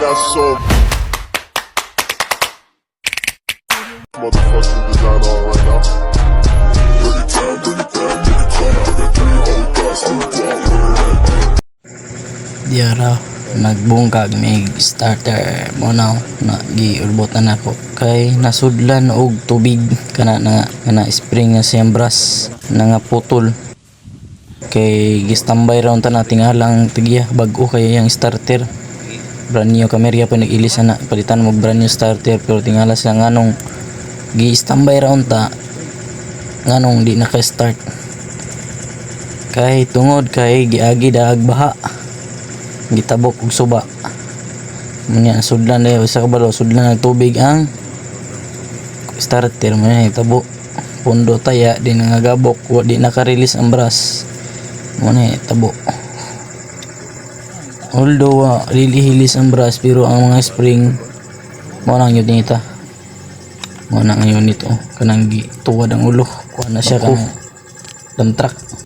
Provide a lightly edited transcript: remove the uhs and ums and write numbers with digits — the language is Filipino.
got so motherfucking design on right now. Bring it down, bring it down, bring it down. I got 3 old guys to walk. Diara nagbungkag may starter mo na giulbotan ako kay nasudlan og tubig kana spring nga siyembras na nga putol kay gistambay raw ta na tingalang tigya bag-o kay yang starter brand new kamerya pa nag-ilis na palitan mo brand new starter pero tingala siya nganong gi-standby raw ta nganong di naka-start kay tungod kay giagi daag baha gitabok og suba nya sudlan dayo sa kabalo sudlan ng tubig ang starter mo na hitabo pundo taya di nangagabok wa di naka-release ang brush mo na hitabo although release ang brush pero ang mga spring mo nang yun nita mo nang unit kanang gituwad ang ulo kuha na siya kanang dump truck